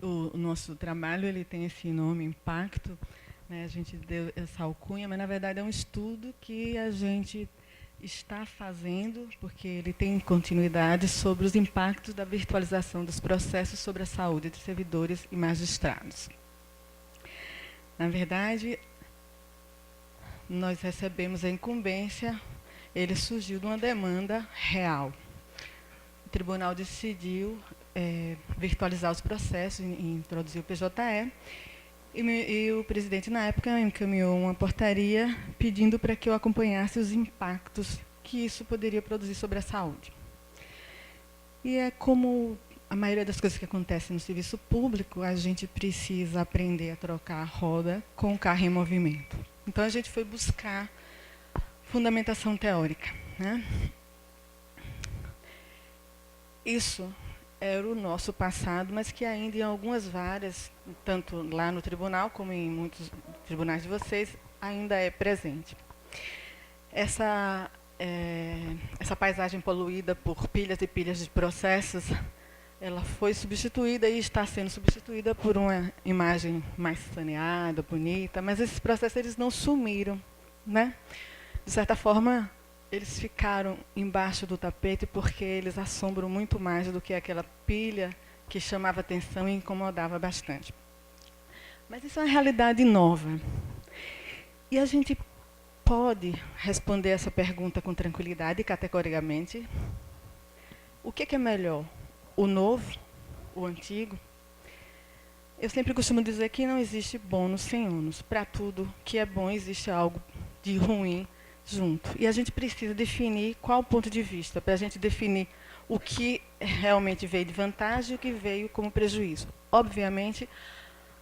O nosso trabalho ele tem esse nome, Impacto, né? A gente deu essa alcunha, mas na verdade é um estudo que a gente está fazendo, porque ele tem continuidade sobre os impactos da virtualização dos processos sobre a saúde de servidores e magistrados. Na verdade, nós recebemos a incumbência, ele surgiu de uma demanda real. O tribunal decidiu virtualizar os processos e introduzir o PJE, e o presidente, na época, encaminhou uma portaria pedindo para que eu acompanhasse os impactos que isso poderia produzir sobre a saúde. E é como a maioria das coisas que acontecem no serviço público, a gente precisa aprender a trocar a roda com o carro em movimento. Então, a gente foi buscar fundamentação teórica, né? Isso era o nosso passado, mas que ainda em algumas várias, tanto lá no tribunal como em muitos tribunais de vocês, ainda é presente. Essa paisagem poluída por pilhas e pilhas de processos, ela foi substituída e está sendo substituída por uma imagem mais saneada, bonita, mas esses processos eles não sumiram, né? De certa forma, eles ficaram embaixo do tapete porque eles assombram muito mais do que aquela pilha que chamava atenção e incomodava bastante. Mas isso é uma realidade nova. E a gente pode responder essa pergunta com tranquilidade e categoricamente. O que é melhor? O novo? O antigo? Eu sempre costumo dizer que não existe bônus sem ônus. Para tudo que é bom, existe algo de ruim junto. E a gente precisa definir qual o ponto de vista, para a gente definir o que realmente veio de vantagem e o que veio como prejuízo. Obviamente,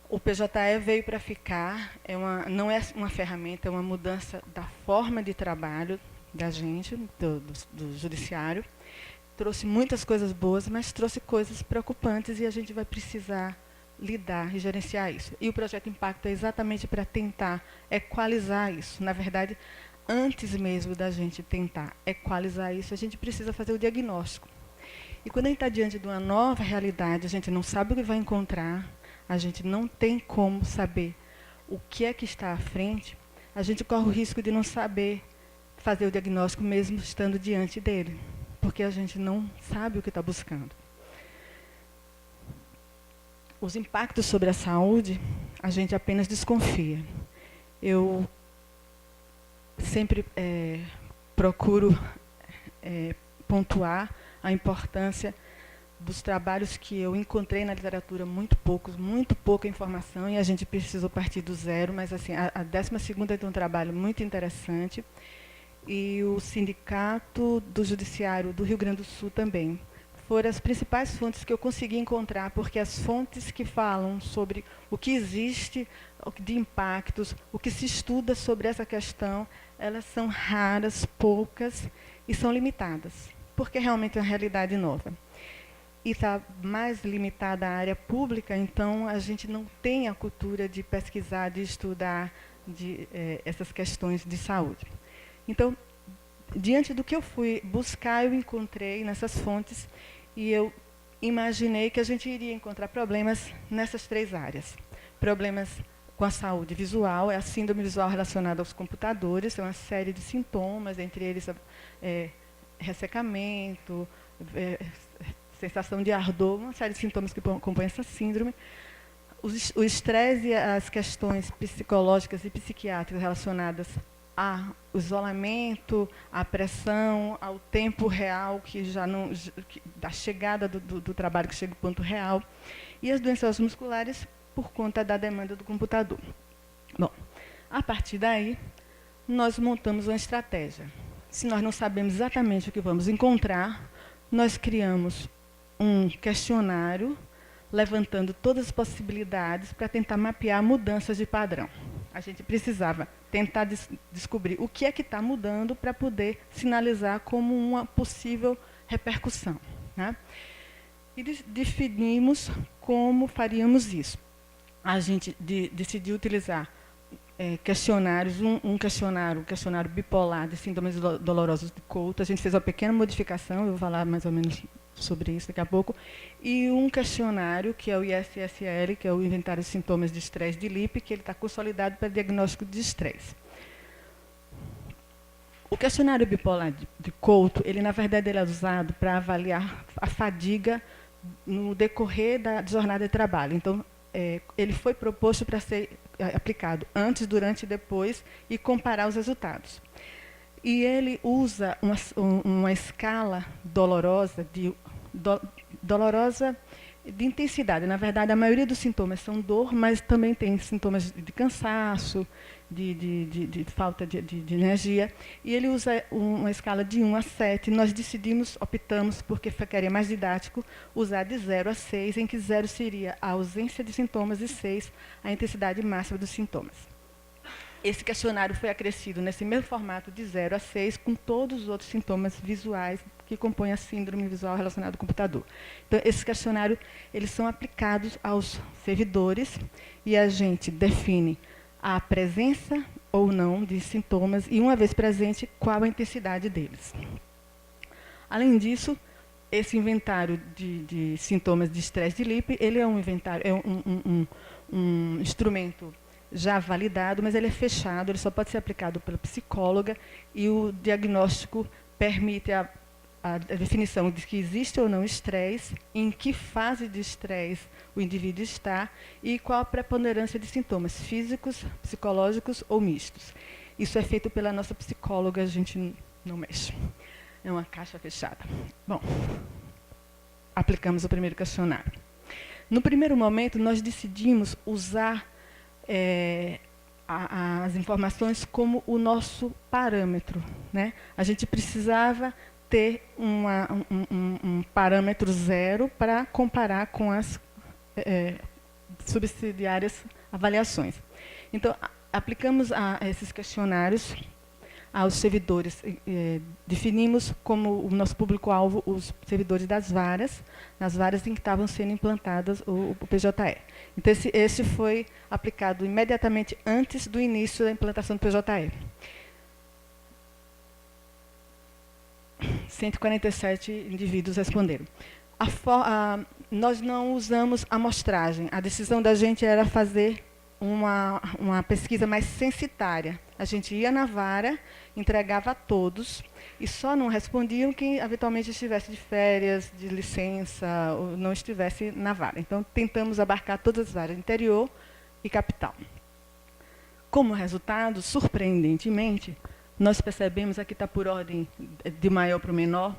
o PJE veio para ficar, não é uma ferramenta, é uma mudança da forma de trabalho da gente, do judiciário. Trouxe muitas coisas boas, mas trouxe coisas preocupantes e a gente vai precisar lidar e gerenciar isso. E o projeto Impacto é exatamente para tentar equalizar isso. Na verdade, antes mesmo da gente tentar equalizar isso, a gente precisa fazer o diagnóstico. E quando a gente está diante de uma nova realidade, a gente não sabe o que vai encontrar, a gente não tem como saber o que é que está à frente, a gente corre o risco de não saber fazer o diagnóstico mesmo estando diante dele, porque a gente não sabe o que está buscando. Os impactos sobre a saúde, a gente apenas desconfia. Eu sempre procuro pontuar a importância dos trabalhos que eu encontrei na literatura, muito pouca informação, e a gente precisou partir do zero, mas assim, a 12ª tem um trabalho muito interessante, e o Sindicato do Judiciário do Rio Grande do Sul também. Foram as principais fontes que eu consegui encontrar, porque as fontes que falam sobre o que existe de impactos, o que se estuda sobre essa questão, elas são raras, poucas e são limitadas, porque realmente é uma realidade nova. E está mais limitada à área pública, então a gente não tem a cultura de pesquisar, de estudar essas questões de saúde. Então, diante do que eu fui buscar, eu encontrei nessas fontes e eu imaginei que a gente iria encontrar problemas nessas 3 áreas. Problemas com a saúde visual, é a síndrome visual relacionada aos computadores, é uma série de sintomas, entre eles ressecamento, sensação de ardor, uma série de sintomas que compõem essa síndrome. O estresse e as questões psicológicas e psiquiátricas relacionadas ao isolamento, à pressão, ao tempo real, da chegada do trabalho que chega ao ponto real, e as doenças musculares por conta da demanda do computador. Bom, a partir daí, nós montamos uma estratégia. Se nós não sabemos exatamente o que vamos encontrar, nós criamos um questionário levantando todas as possibilidades para tentar mapear mudanças de padrão. A gente precisava tentar descobrir o que é que está mudando para poder sinalizar como uma possível repercussão, né? E definimos como faríamos isso. A gente decidiu utilizar questionários, um questionário bipolar de síndromes dolorosas de Couto. A gente fez uma pequena modificação, eu vou falar mais ou menos sobre isso daqui a pouco, e um questionário, que é o ISSL, que é o Inventário de Sintomas de Estresse de LIP, que ele está consolidado para diagnóstico de estresse. O questionário bipolar de Couto, ele, na verdade, ele é usado para avaliar a fadiga no decorrer da jornada de trabalho. Então, ele foi proposto para ser aplicado antes, durante e depois e comparar os resultados. E ele usa uma escala dolorosa de intensidade. Na verdade, a maioria dos sintomas são dor, mas também tem sintomas de cansaço, de falta de energia. E ele usa uma escala de 1 a 7. Nós optamos, porque ficaria mais didático, usar de 0 a 6, em que 0 seria a ausência de sintomas e 6 a intensidade máxima dos sintomas. Esse questionário foi acrescido nesse mesmo formato de 0 a 6, com todos os outros sintomas visuais que compõem a síndrome visual relacionada ao computador. Então, esses questionários eles são aplicados aos servidores e a gente define a presença ou não de sintomas e, uma vez presente, qual a intensidade deles. Além disso, esse inventário de sintomas de estresse de LIP, ele é um inventário, é um instrumento já validado, mas ele é fechado, ele só pode ser aplicado pela psicóloga e o diagnóstico permite a definição de que existe ou não estresse, em que fase de estresse o indivíduo está e qual a preponderância de sintomas físicos, psicológicos ou mistos. Isso é feito pela nossa psicóloga, a gente não mexe. É uma caixa fechada. Bom, aplicamos o primeiro questionário. No primeiro momento, nós decidimos usar as informações como o nosso parâmetro, né? A gente precisava ter um parâmetro 0 para comparar com as subsidiárias avaliações. Então, aplicamos esses questionários aos servidores. Definimos como o nosso público-alvo os servidores das varas, nas varas em que estavam sendo implantadas o PJE. Então, esse foi aplicado imediatamente antes do início da implantação do PJE. 147 indivíduos responderam. Nós não usamos amostragem. A decisão da gente era fazer uma pesquisa mais censitária. A gente ia na vara, entregava a todos, e só não respondiam quem eventualmente estivesse de férias, de licença, ou não estivesse na vara. Então, tentamos abarcar todas as varas, interior e capital. Como resultado, surpreendentemente, nós percebemos, aqui está por ordem de maior para o menor,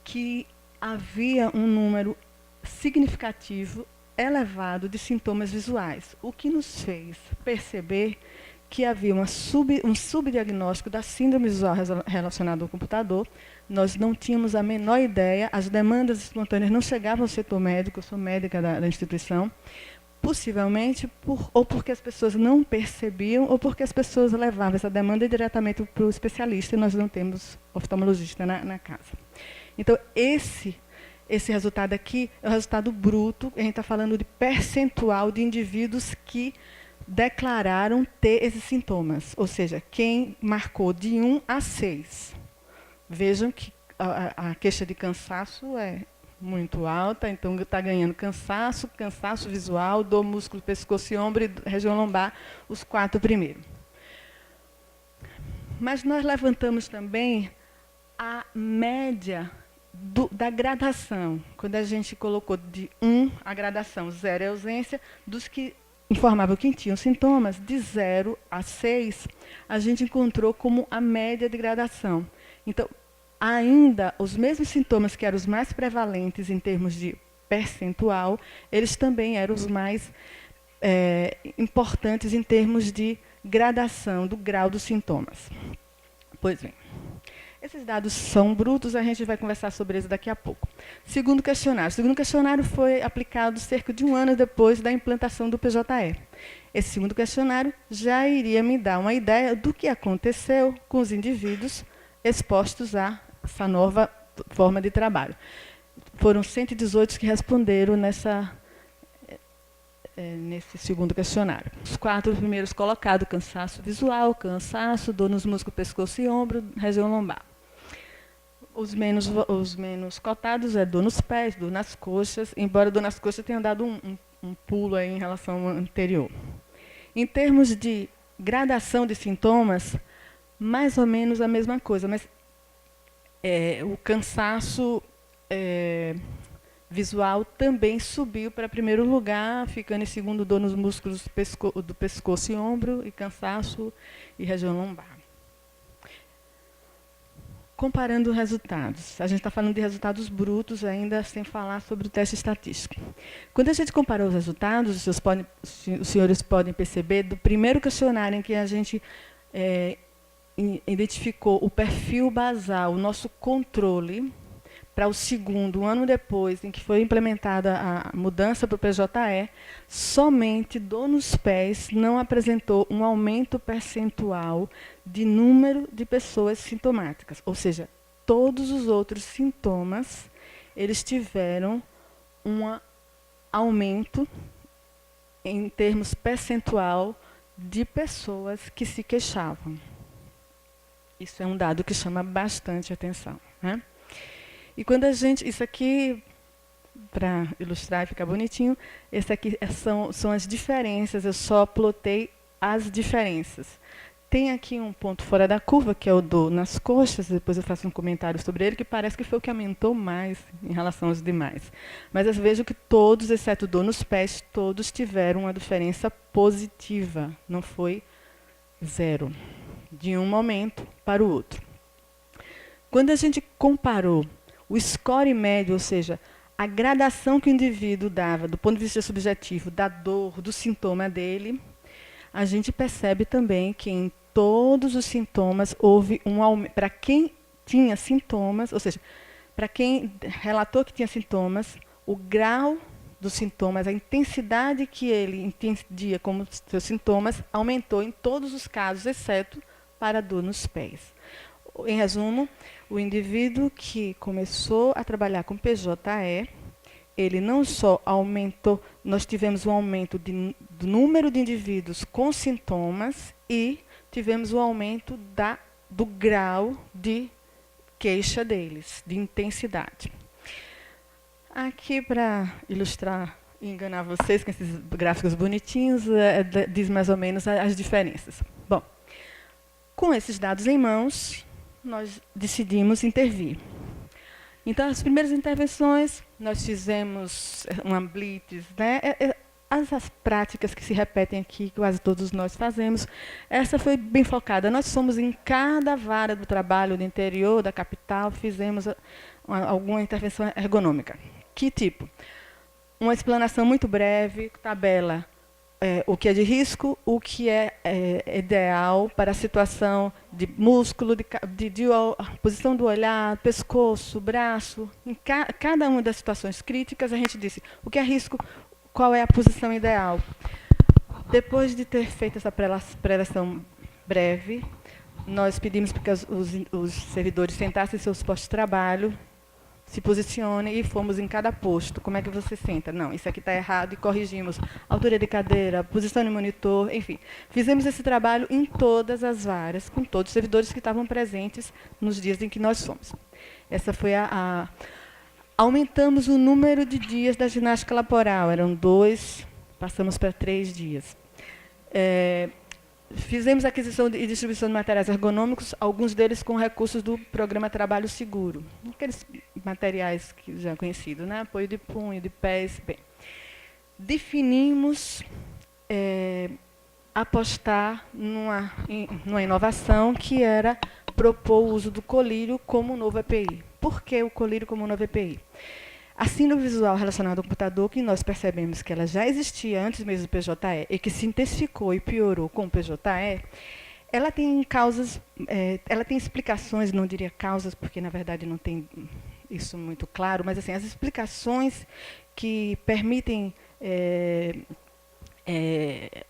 que havia um número significativo, elevado, de sintomas visuais, o que nos fez perceber que havia um subdiagnóstico da síndrome visual relacionada ao computador. Nós não tínhamos a menor ideia, as demandas espontâneas não chegavam ao setor médico, eu sou médica da instituição, possivelmente ou porque as pessoas não percebiam, ou porque as pessoas levavam essa demanda diretamente para o especialista, e nós não temos oftalmologista na casa. Então, esse resultado aqui é o resultado bruto, a gente está falando de percentual de indivíduos que declararam ter esses sintomas, ou seja, quem marcou de 1 a 6. Vejam que a queixa de cansaço é muito alta, então está ganhando cansaço visual, dor, músculo, pescoço e ombro e região lombar, os 4 primeiros. Mas nós levantamos também a média da gradação. Quando a gente colocou de 1 a gradação, 0 é ausência, dos que informavam que tinham sintomas, de 0 a 6, a gente encontrou como a média de gradação. Então, ainda os mesmos sintomas que eram os mais prevalentes em termos de percentual, eles também eram os mais importantes em termos de gradação do grau dos sintomas. Pois bem, esses dados são brutos, a gente vai conversar sobre eles daqui a pouco. Segundo questionário. O segundo questionário foi aplicado cerca de 1 ano depois da implantação do PJE. Esse segundo questionário já iria me dar uma ideia do que aconteceu com os indivíduos expostos a essa nova forma de trabalho. Foram 118 que responderam nesse segundo questionário. Os 4 primeiros colocados: cansaço visual, cansaço, dor nos músculos, pescoço e ombro, região lombar. Os menos cotados é dor nos pés, dor nas coxas, embora dor nas coxas tenha dado um pulo aí em relação ao anterior. Em termos de gradação de sintomas, mais ou menos a mesma coisa, mas o cansaço visual também subiu para primeiro lugar, ficando em segundo dor nos músculos do pescoço e ombro, e cansaço e região lombar. Comparando resultados, a gente está falando de resultados brutos ainda, sem falar sobre o teste estatístico. Quando a gente compara os resultados, os senhores podem perceber, do primeiro questionário em que a gente identificou o perfil basal, o nosso controle, para o segundo, um ano depois, em que foi implementada a mudança para o PJE, somente dor nos pés não apresentou um aumento percentual de número de pessoas sintomáticas. Ou seja, todos os outros sintomas, eles tiveram um aumento em termos percentual de pessoas que se queixavam. Isso é um dado que chama bastante atenção, né? E quando a gente, isso aqui, para ilustrar e ficar bonitinho, esse aqui são as diferenças, eu só plotei as diferenças. Tem aqui um ponto fora da curva, que é o dor nas coxas, depois eu faço um comentário sobre ele, que parece que foi o que aumentou mais em relação aos demais. Mas eu vejo que todos, exceto dor nos pés, todos tiveram uma diferença positiva, não foi zero, de um momento para o outro. Quando a gente comparou o score médio, ou seja, a gradação que o indivíduo dava do ponto de vista subjetivo da dor, do sintoma dele, a gente percebe também que em todos os sintomas houve um aumento. Para quem tinha sintomas, ou seja, para quem relatou que tinha sintomas, o grau dos sintomas, a intensidade que ele entendia como seus sintomas, aumentou em todos os casos, exceto para a dor nos pés. Em resumo, o indivíduo que começou a trabalhar com PJE, ele não só aumentou, nós tivemos um aumento do número de indivíduos com sintomas e tivemos um aumento do grau de queixa deles, de intensidade. Aqui, para ilustrar e enganar vocês com esses gráficos bonitinhos, diz mais ou menos as diferenças. Bom, com esses dados em mãos, nós decidimos intervir. Então, as primeiras intervenções, nós fizemos uma blitz, né? As práticas que se repetem aqui, que quase todos nós fazemos, essa foi bem focada. Nós fomos em cada vara do trabalho do interior, da capital, fizemos alguma intervenção ergonômica. Que tipo? Uma explanação muito breve, tabela. O que é de risco, o que é ideal para a situação de músculo, de posição do olhar, pescoço, braço. Em cada uma das situações críticas, a gente disse o que é risco, qual é a posição ideal. Depois de ter feito essa preleção breve, nós pedimos para que os servidores sentassem em seus postos de trabalho, se posicione e fomos em cada posto. Como é que você senta? Não, isso aqui está errado e corrigimos. Altura de cadeira, posição de monitor, enfim. Fizemos esse trabalho em todas as varas, com todos os servidores que estavam presentes nos dias em que nós fomos. Essa foi Aumentamos o número de dias da ginástica laboral. Eram 2, passamos para 3 dias. Fizemos aquisição e distribuição de materiais ergonômicos, alguns deles com recursos do programa Trabalho Seguro. Aqueles materiais que já conhecidos, né? Apoio de punho, de pés. Bem, definimos apostar numa inovação que era propor o uso do colírio como novo EPI. Por que o colírio como novo EPI? A síndrome visual relacionada ao computador, que nós percebemos que ela já existia antes mesmo do PJE e que se intensificou e piorou com o PJE, ela tem causas, ela tem explicações, não diria causas, porque na verdade não tem isso muito claro, mas assim, as explicações que permitem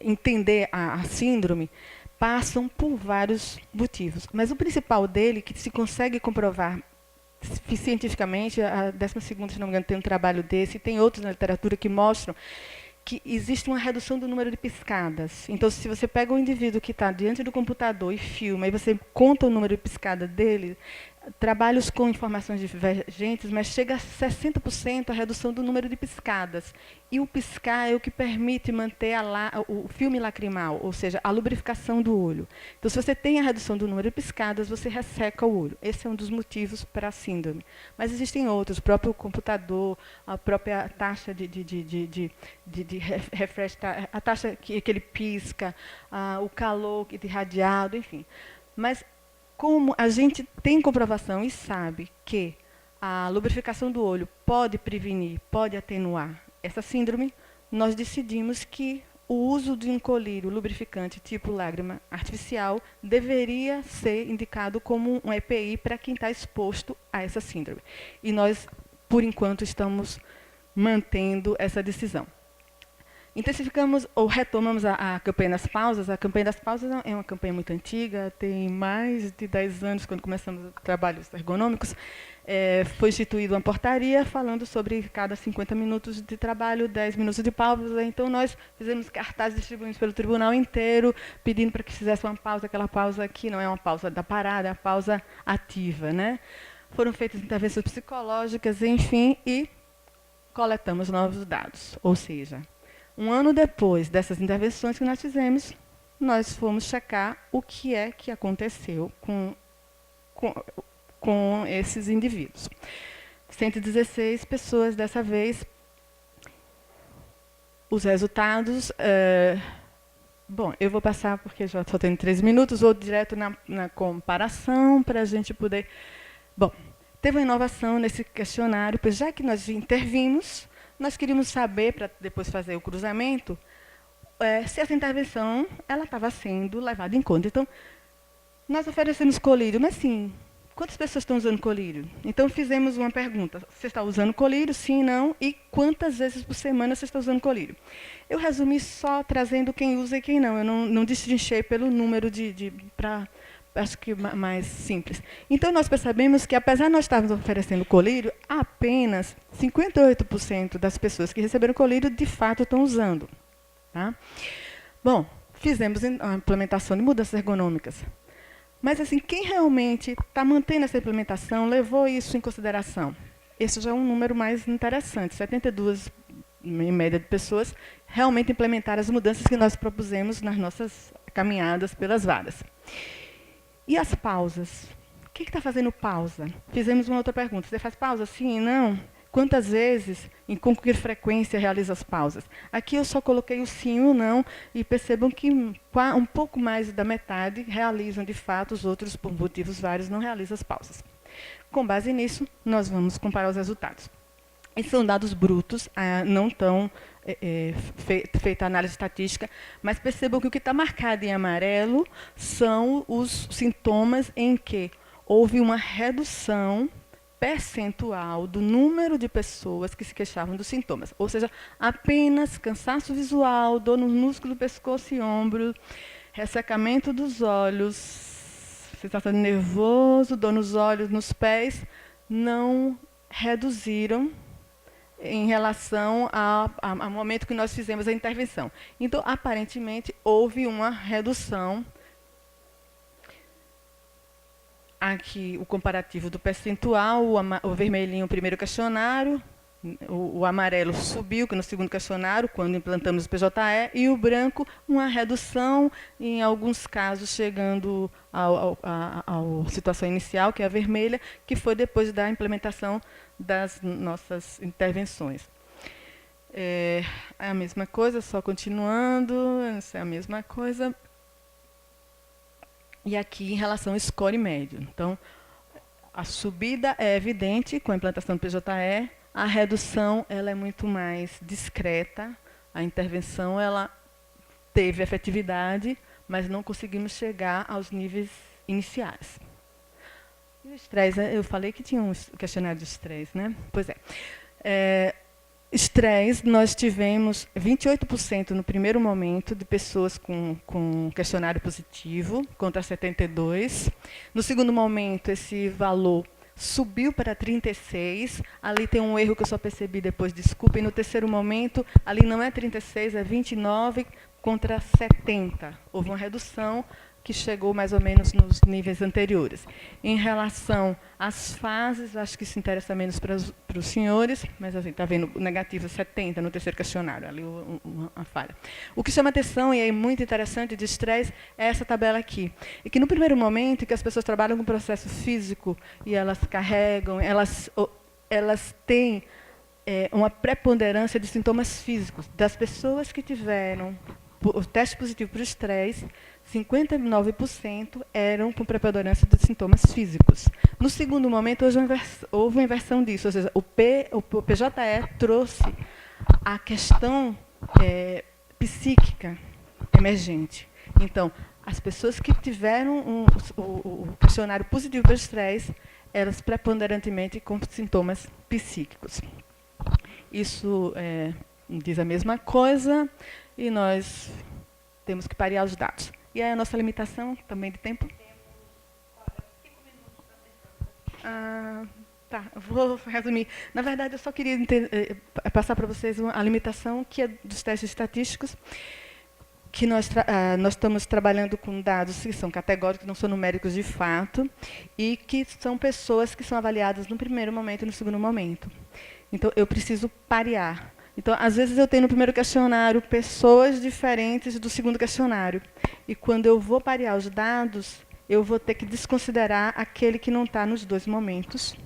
entender a síndrome passam por vários motivos. Mas o principal dele, que se consegue comprovar cientificamente, a 12ª, se não me engano, tem um trabalho desse, e tem outros na literatura que mostram que existe uma redução do número de piscadas. Então, se você pega um indivíduo que está diante do computador e filma, e você conta o número de piscadas dele, trabalhos com informações divergentes, mas chega a 60% a redução do número de piscadas. E o piscar é o que permite manter o filme lacrimal, ou seja, a lubrificação do olho. Então, se você tem a redução do número de piscadas, você resseca o olho. Esse é um dos motivos para a síndrome. Mas existem outros, o próprio computador, a própria taxa de refresh, a taxa que ele pisca, o calor irradiado, enfim. Mas como a gente tem comprovação e sabe que a lubrificação do olho pode prevenir, pode atenuar essa síndrome, nós decidimos que o uso de um colírio lubrificante tipo lágrima artificial deveria ser indicado como um EPI para quem está exposto a essa síndrome. E nós, por enquanto, estamos mantendo essa decisão. Intensificamos ou retomamos a campanha das pausas. A campanha das pausas é uma campanha muito antiga, tem mais de 10 anos, quando começamos trabalhos ergonômicos. Foi instituída uma portaria falando sobre cada 50 minutos de trabalho, 10 minutos de pausa. Então, nós fizemos cartazes distribuídos pelo tribunal inteiro, pedindo para que fizesse uma pausa, aquela pausa que não é uma pausa da parada, é uma pausa ativa, né? Foram feitas intervenções psicológicas, enfim, e coletamos novos dados. Ou seja, um ano depois dessas intervenções que nós fizemos, nós fomos checar o que é que aconteceu com esses indivíduos. 116 pessoas dessa vez. Os resultados... bom, eu vou passar, porque já só tenho 3 minutos, vou direto na comparação, para a gente poder... Bom, teve uma inovação nesse questionário, pois já que nós intervimos, nós queríamos saber, para depois fazer o cruzamento, se essa intervenção estava sendo levada em conta. Então, nós oferecemos colírio, mas sim, quantas pessoas estão usando colírio? Então, fizemos uma pergunta. Você está usando colírio? Sim, não? E quantas vezes por semana você está usando colírio? Eu resumi só trazendo quem usa e quem não. Eu não destrinchei pelo número para... acho que mais simples. Então, nós percebemos que, apesar de nós estarmos oferecendo colírio, apenas 58% das pessoas que receberam colírio, de fato, estão usando. Tá? Bom, fizemos a implementação de mudanças ergonômicas. Mas, assim, quem realmente está mantendo essa implementação, levou isso em consideração? Esse já é um número mais interessante. 72, em média, de pessoas realmente implementaram as mudanças que nós propusemos nas nossas caminhadas pelas varas. E as pausas? O que está fazendo pausa? Fizemos uma outra pergunta. Você faz pausa? Sim, não? Quantas vezes, com que frequência realiza as pausas? Aqui eu só coloquei o sim ou não, e percebam que um pouco mais da metade realizam de fato, os outros, por motivos vários, não realizam as pausas. Com base nisso, nós vamos comparar os resultados. Esses são dados brutos, não estão feita a análise estatística, mas percebam que o que está marcado em amarelo são os sintomas em que houve uma redução percentual do número de pessoas que se queixavam dos sintomas. Ou seja, apenas cansaço visual, dor no músculo do pescoço e ombro, ressecamento dos olhos, sensação de nervoso, dor nos olhos, nos pés, não reduziram em relação ao momento que nós fizemos a intervenção. Então, aparentemente, houve uma redução. Aqui, o comparativo do percentual, o vermelhinho, o primeiro questionário, o amarelo subiu, que no segundo questionário, quando implantamos o PJE, e o branco, uma redução, em alguns casos, chegando à situação inicial, que é a vermelha, que foi depois da implementação das nossas intervenções. É a mesma coisa, só continuando, é a mesma coisa. E aqui, em relação ao score médio. Então, a subida é evidente com a implantação do PJE, a redução ela é muito mais discreta, a intervenção ela teve efetividade, mas não conseguimos chegar aos níveis iniciais. E o estresse, eu falei que tinha um questionário de estresse, né? Pois é. Estresse, nós tivemos 28% no primeiro momento de pessoas com questionário positivo, contra 72%. No segundo momento, esse valor subiu para 36%. Ali tem um erro que eu só percebi depois, desculpem. No terceiro momento, ali não é 36%, é 29% contra 70%. Houve uma redução que chegou mais ou menos nos níveis anteriores. Em relação às fases, acho que isso interessa menos para os senhores, mas assim, está vendo negativo 70 no terceiro questionário, ali uma falha. O que chama atenção, e é muito interessante, de estresse, é essa tabela aqui. E que no primeiro momento, que as pessoas trabalham com processo físico, e elas carregam, elas têm uma preponderância de sintomas físicos. Das pessoas que tiveram o teste positivo para o estresse, 59% eram com preponderância de sintomas físicos. No segundo momento, houve uma inversão disso, ou seja, o PJE trouxe a questão psíquica emergente. Então, as pessoas que tiveram o questionário positivo para o estresse, elas preponderantemente com sintomas psíquicos. Isso diz a mesma coisa, e nós temos que parear os dados. E aí a nossa limitação também de tempo? Tá, vou resumir. Na verdade, eu só queria passar para vocês a limitação que é dos testes estatísticos, que nós estamos trabalhando com dados que são categóricos, não são numéricos de fato, e que são pessoas que são avaliadas no primeiro momento e no segundo momento. Então, eu preciso parear. Então, às vezes, eu tenho no primeiro questionário pessoas diferentes do segundo questionário. E, quando eu vou parear os dados, eu vou ter que desconsiderar aquele que não está nos dois momentos,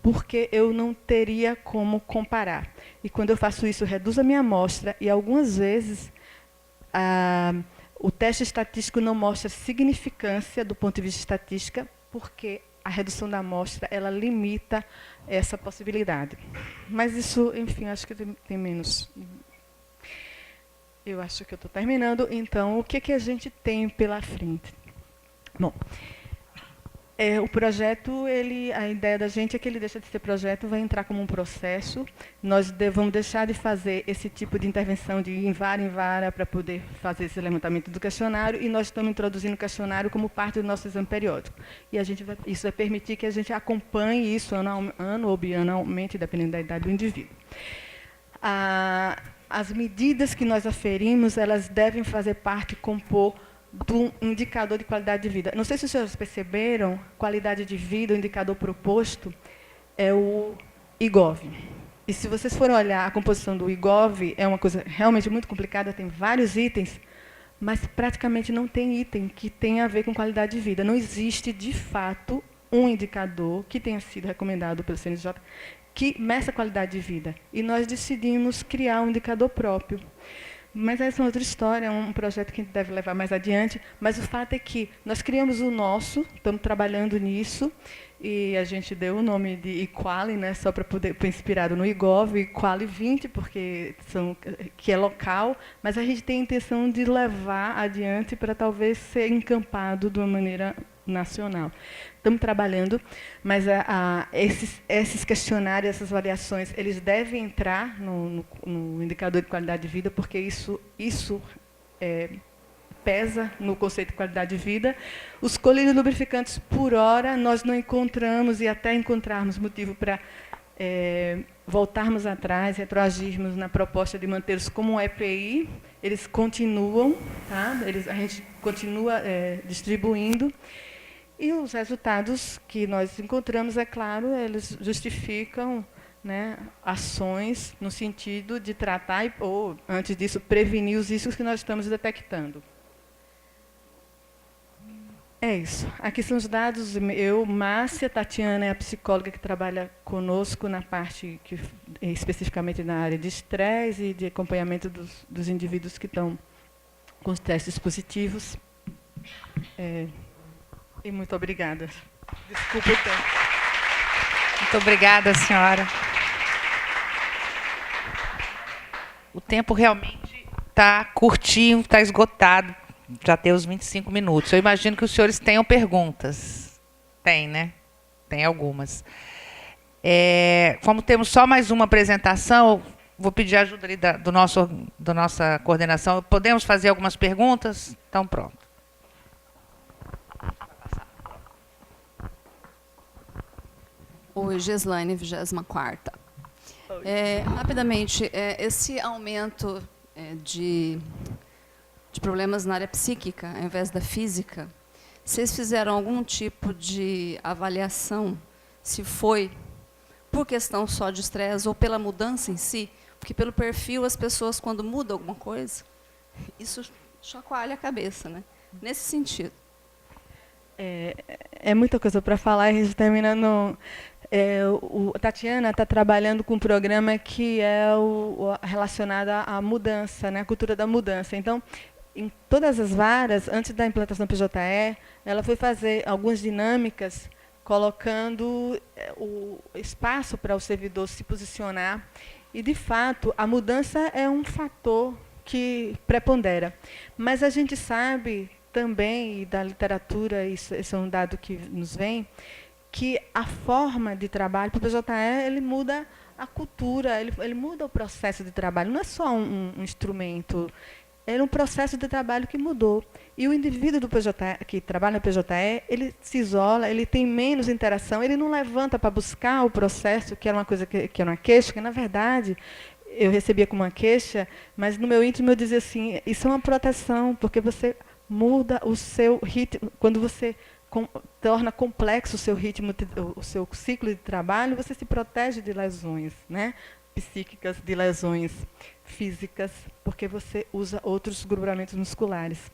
porque eu não teria como comparar. E, quando eu faço isso, eu reduzo a minha amostra, e, algumas vezes, o teste estatístico não mostra significância do ponto de vista estatística, porque a redução da amostra ela limita essa possibilidade. Mas isso, enfim, acho que tem menos. Eu acho que eu estou terminando. Então, o que a gente tem pela frente? Bom, o projeto, a ideia da gente é que ele deixa de ser projeto, vai entrar como um processo. Nós vamos deixar de fazer esse tipo de intervenção de ir em vara para poder fazer esse levantamento do questionário, e nós estamos introduzindo o questionário como parte do nosso exame periódico. E isso vai permitir que a gente acompanhe isso ano ou bianualmente, dependendo da idade do indivíduo. As medidas que nós aferimos, elas devem fazer parte, compor do indicador de qualidade de vida. Não sei se os senhores perceberam, qualidade de vida, o indicador proposto é o IGOV. E se vocês forem olhar a composição do IGOV, é uma coisa realmente muito complicada, tem vários itens, mas praticamente não tem item que tenha a ver com qualidade de vida. Não existe, de fato, um indicador que tenha sido recomendado pelo CNJ que meça a qualidade de vida. E nós decidimos criar um indicador próprio. Mas essa é outra história, é um projeto que a gente deve levar mais adiante. Mas o fato é que nós criamos o nosso, estamos trabalhando nisso, e a gente deu o nome de Equali, né, só para poder, inspirado no IGOV, Equali 20, que é local, mas a gente tem a intenção de levar adiante para talvez ser encampado de uma maneira nacional. Estamos trabalhando, mas esses questionários, essas variações, eles devem entrar no indicador de qualidade de vida, porque isso pesa no conceito de qualidade de vida. Os colírios lubrificantes, por hora, nós não encontramos, e até encontrarmos motivo para voltarmos atrás, retroagirmos na proposta de mantê-los como um EPI. Eles continuam, tá? A gente continua distribuindo. E os resultados que nós encontramos, é claro, eles justificam, né, ações no sentido de tratar, ou, antes disso, prevenir os riscos que nós estamos detectando. É isso. Aqui são os dados. Eu, Márcia, Tatiana é a psicóloga que trabalha conosco na parte, especificamente na área de estresse e de acompanhamento dos indivíduos que estão com os testes positivos. E muito obrigada. Desculpa o tempo. Muito obrigada, senhora. O tempo realmente está curtinho, está esgotado. Já tem os 25 minutos. Eu imagino que os senhores tenham perguntas. Tem, né? Tem algumas. Como temos só mais uma apresentação, vou pedir a ajuda ali da nossa coordenação. Podemos fazer algumas perguntas? Então, pronto. Oi, Geslaine, 24ª. Rapidamente, esse aumento de de problemas na área psíquica, ao invés da física, vocês fizeram algum tipo de avaliação, se foi por questão só de estresse ou pela mudança em si? Porque pelo perfil, as pessoas, quando mudam alguma coisa, isso chacoalha a cabeça, né? Nesse sentido. É muita coisa para falar, e a gente termina no... a Tatiana está trabalhando com um programa que é relacionado à mudança, né, a cultura da mudança. Então, em todas as varas, antes da implantação do PJE, ela foi fazer algumas dinâmicas, colocando o espaço para o servidor se posicionar. E, de fato, a mudança é um fator que prepondera. Mas a gente sabe também, e da literatura, esse é um dado que nos vem, que a forma de trabalho para o PJE, ele muda a cultura, ele muda o processo de trabalho. Não é só um instrumento, é um processo de trabalho que mudou. E o indivíduo do PJE, que trabalha no PJE, ele se isola, ele tem menos interação, ele não levanta para buscar o processo, que era uma coisa que era uma queixa, que, na verdade, eu recebia como uma queixa, mas no meu íntimo eu dizia assim, isso é uma proteção, porque você muda o seu ritmo. Quando você torna complexo o seu ritmo, o seu ciclo de trabalho, você se protege de lesões, né, psíquicas, de lesões físicas, porque você usa outros grupamentos musculares.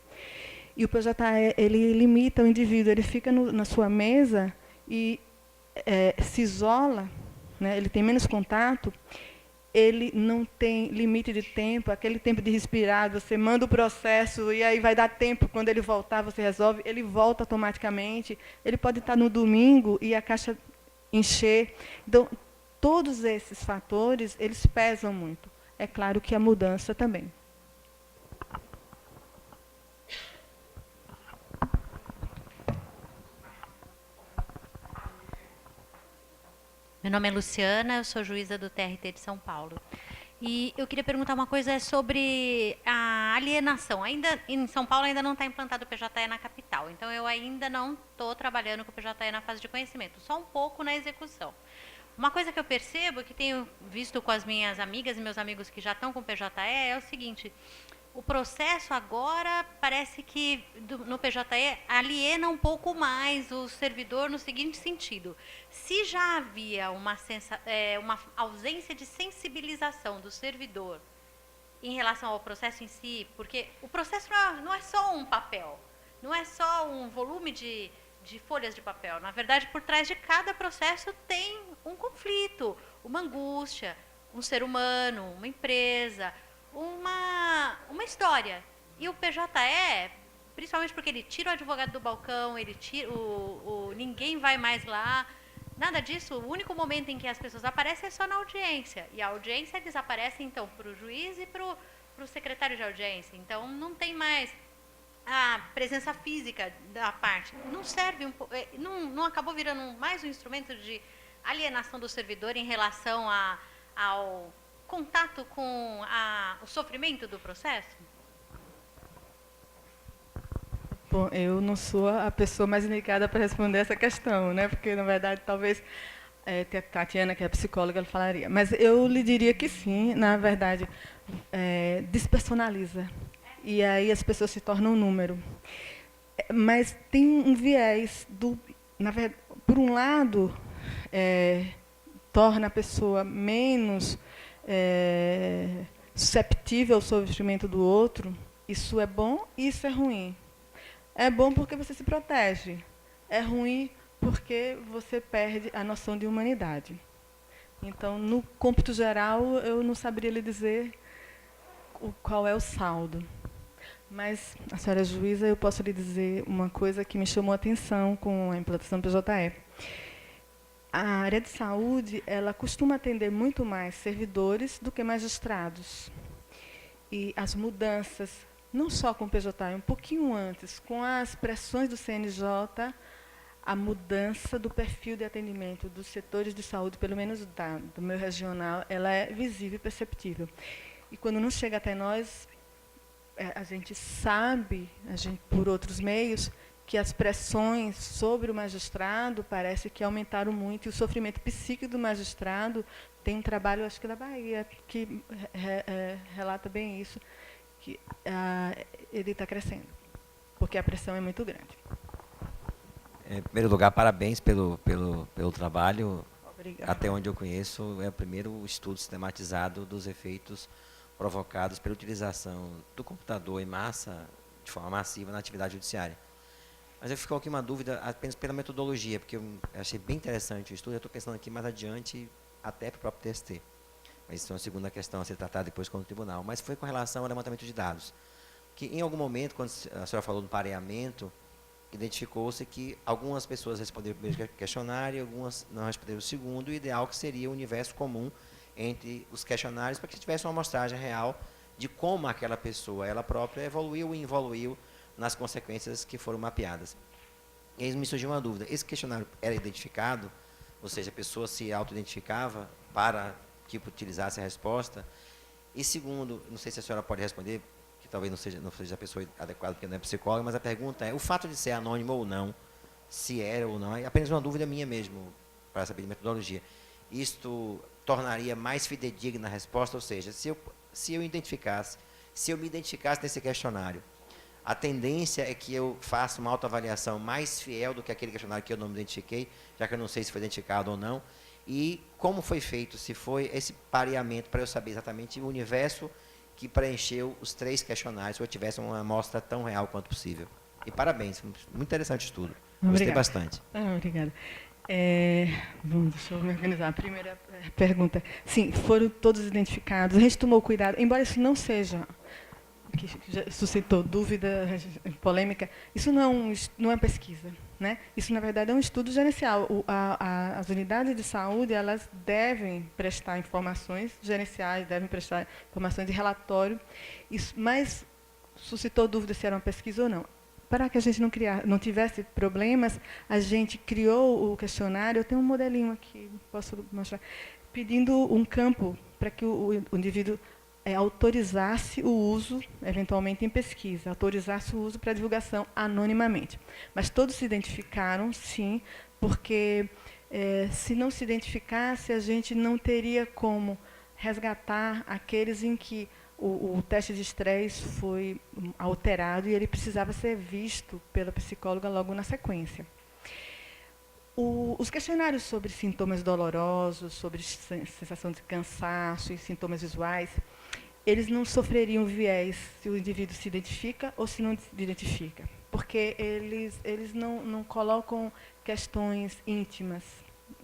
E o PJE, ele limita o indivíduo, ele fica na sua mesa e se isola, né, ele tem menos contato, ele não tem limite de tempo, aquele tempo de respirar, você manda o processo e aí vai dar tempo, quando ele voltar, você resolve, ele volta automaticamente, ele pode estar no domingo e a caixa encher. Então, todos esses fatores, eles pesam muito. É claro que a mudança também. Meu nome é Luciana, eu sou juíza do TRT de São Paulo. E eu queria perguntar uma coisa sobre a alienação. Ainda em São Paulo ainda não está implantado o PJE na capital, então eu ainda não estou trabalhando com o PJE na fase de conhecimento, só um pouco na execução. Uma coisa que eu percebo, que tenho visto com as minhas amigas e meus amigos que já estão com o PJE, é o seguinte: o processo agora parece que no PJE aliena um pouco mais o servidor no seguinte sentido: se já havia uma ausência de sensibilização do servidor em relação ao processo em si, porque o processo não é só um papel, não é só um volume de folhas de papel. Na verdade, por trás de cada processo tem um conflito, uma angústia, um ser humano, uma empresa, uma história. E o PJE, principalmente porque ele tira o advogado do balcão, ele tira ninguém vai mais lá, nada disso. O único momento em que as pessoas aparecem é só na audiência. E a audiência desaparece, então, para o juiz e para o secretário de audiência. Então, não tem mais a presença física da parte. Não serve, não acabou virando mais um instrumento de alienação do servidor em relação ao contato com o sofrimento do processo? Bom, eu não sou a pessoa mais indicada para responder essa questão, né? Porque, na verdade, talvez a Tatiana, que é psicóloga, ela falaria. Mas eu lhe diria que sim, na verdade, despersonaliza. E aí as pessoas se tornam um número. Mas tem um viés, por um lado, torna a pessoa menos susceptível ao sofrimento do outro. Isso é bom e isso é ruim. É bom porque você se protege. É ruim porque você perde a noção de humanidade. Então, no cômputo geral, eu não saberia lhe dizer qual é o saldo. Mas, a senhora juíza, eu posso lhe dizer uma coisa que me chamou a atenção com a implantação do PJE. A área de saúde, ela costuma atender muito mais servidores do que magistrados. E as mudanças, não só com o PJE, um pouquinho antes, com as pressões do CNJ, a mudança do perfil de atendimento dos setores de saúde, pelo menos do meu regional, ela é visível e perceptível. E quando não chega até nós, a gente sabe, por outros meios, que as pressões sobre o magistrado parece que aumentaram muito, e o sofrimento psíquico do magistrado tem um trabalho, acho que da Bahia, que relata bem isso, que ele está crescendo, porque a pressão é muito grande. Em primeiro lugar, parabéns pelo trabalho. Obrigada. Até onde eu conheço, é o primeiro estudo sistematizado dos efeitos provocados pela utilização do computador em massa, de forma massiva, na atividade judiciária. Mas eu ficou aqui uma dúvida apenas pela metodologia, porque eu achei bem interessante o estudo. Eu estou pensando aqui mais adiante, até para o próprio TST. Mas isso é uma segunda questão a ser tratada depois com o tribunal. Mas foi com relação ao levantamento de dados. Que em algum momento, quando a senhora falou do pareamento, identificou-se que algumas pessoas responderam o primeiro questionário e algumas não responderam o segundo. O ideal que seria o universo comum entre os questionários, para que tivesse uma amostragem real de como aquela pessoa, ela própria, evoluiu e involuiu nas consequências que foram mapeadas. E aí me surgiu uma dúvida. Esse questionário era identificado? Ou seja, a pessoa se auto-identificava para que utilizasse a resposta? E segundo, não sei se a senhora pode responder, que talvez não seja a pessoa adequada, porque não é psicóloga, mas a pergunta é, o fato de ser anônimo ou não, se era ou não, é apenas uma dúvida minha mesmo, para saber de metodologia. Isto tornaria mais fidedigna a resposta, ou seja, se eu me identificasse nesse questionário, a tendência é que eu faça uma autoavaliação mais fiel do que aquele questionário que eu não me identifiquei, já que eu não sei se foi identificado ou não, e como foi feito, se foi esse pareamento, para eu saber exatamente o universo que preencheu os 3 questionários, se eu tivesse uma amostra tão real quanto possível. E parabéns, muito interessante o estudo. Gostei bastante. Obrigada. Deixa eu me organizar. A primeira pergunta. Sim, foram todos identificados. A gente tomou cuidado, embora isso não seja, que já suscitou dúvida, polêmica, isso não é pesquisa, né? Isso, na verdade, é um estudo gerencial. As unidades de saúde, elas devem prestar informações gerenciais, devem prestar informações de relatório, mas suscitou dúvida se era uma pesquisa ou não. Para que a gente não tivesse problemas, a gente criou o questionário. Eu tenho um modelinho aqui, posso mostrar, pedindo um campo para que o indivíduo autorizasse o uso, eventualmente em pesquisa, autorizasse o uso para divulgação anonimamente. Mas todos se identificaram, sim, porque se não se identificasse, a gente não teria como resgatar aqueles em que o teste de estresse foi alterado e ele precisava ser visto pela psicóloga logo na sequência. Os questionários sobre sintomas dolorosos, sobre sensação de cansaço e sintomas visuais, eles não sofreriam viés se o indivíduo se identifica ou se não se identifica, porque eles não colocam questões íntimas.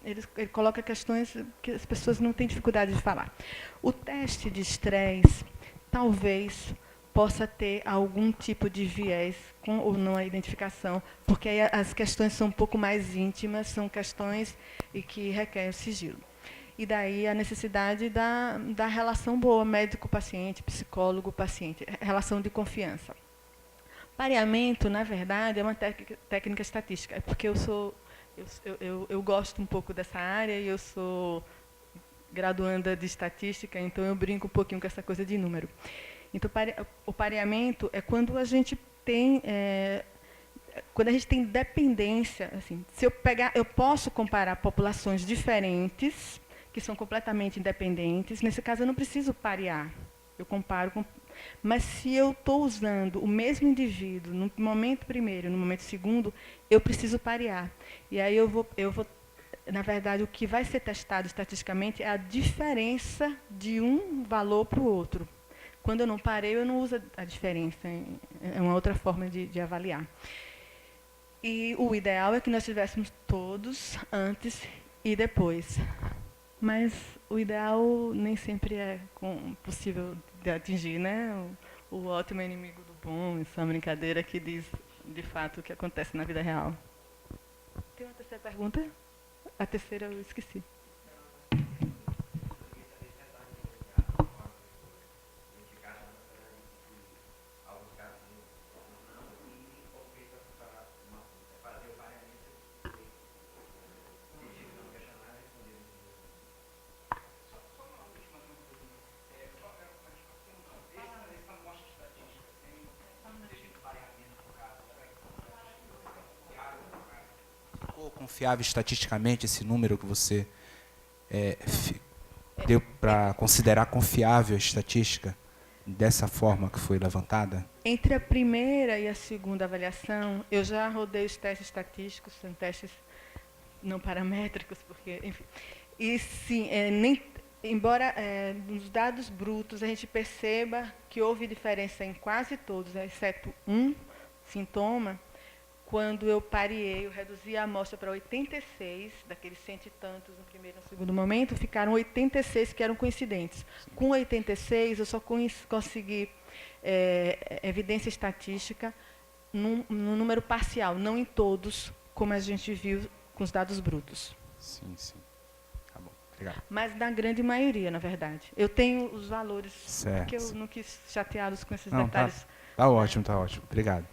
Ele coloca questões que as pessoas não têm dificuldade de falar. O teste de estresse talvez possa ter algum tipo de viés com ou não a identificação, porque aí as questões são um pouco mais íntimas, são questões que requerem sigilo. E daí a necessidade da relação boa, médico-paciente, psicólogo-paciente, relação de confiança. Pareamento, na verdade, é uma técnica estatística, porque eu gosto um pouco dessa área e eu sou graduanda de estatística, então eu brinco um pouquinho com essa coisa de número. Então, o pareamento é quando a gente tem dependência. Assim, se eu posso comparar populações diferentes que são completamente independentes. Nesse caso, eu não preciso parear. Eu comparo com... Mas se eu estou usando o mesmo indivíduo no momento primeiro e no momento segundo, eu preciso parear. E aí eu vou, na verdade, o que vai ser testado estatisticamente é a diferença de um valor para o outro. Quando eu não parei, eu não uso a diferença. É uma outra forma de avaliar. E o ideal é que nós tivéssemos todos antes e depois. Mas o ideal nem sempre é possível de atingir, né? O ótimo é inimigo do bom, isso é uma brincadeira que diz, de fato, o que acontece na vida real. Tem uma terceira pergunta? A terceira eu esqueci. Confiável estatisticamente esse número que você deu para considerar confiável a estatística? dessa forma que foi levantada? Entre a primeira e a segunda avaliação, eu já rodei os testes estatísticos, são testes não paramétricos, porque, enfim. E sim, embora nos dados brutos a gente perceba que houve diferença em quase todos, exceto um sintoma, quando eu pareei, eu reduzi a amostra para 86, daqueles 100 e tantos no primeiro e no segundo momento, ficaram 86 que eram coincidentes. Com 86, eu só consegui evidência estatística no número parcial, não em todos, como a gente viu com os dados brutos. Sim, sim. Tá bom, obrigado. Mas na grande maioria, na verdade. Eu tenho os valores, Certo. porque eu não quis chateá-los com esses Não, detalhes. tá ótimo, tá ótimo. Obrigado.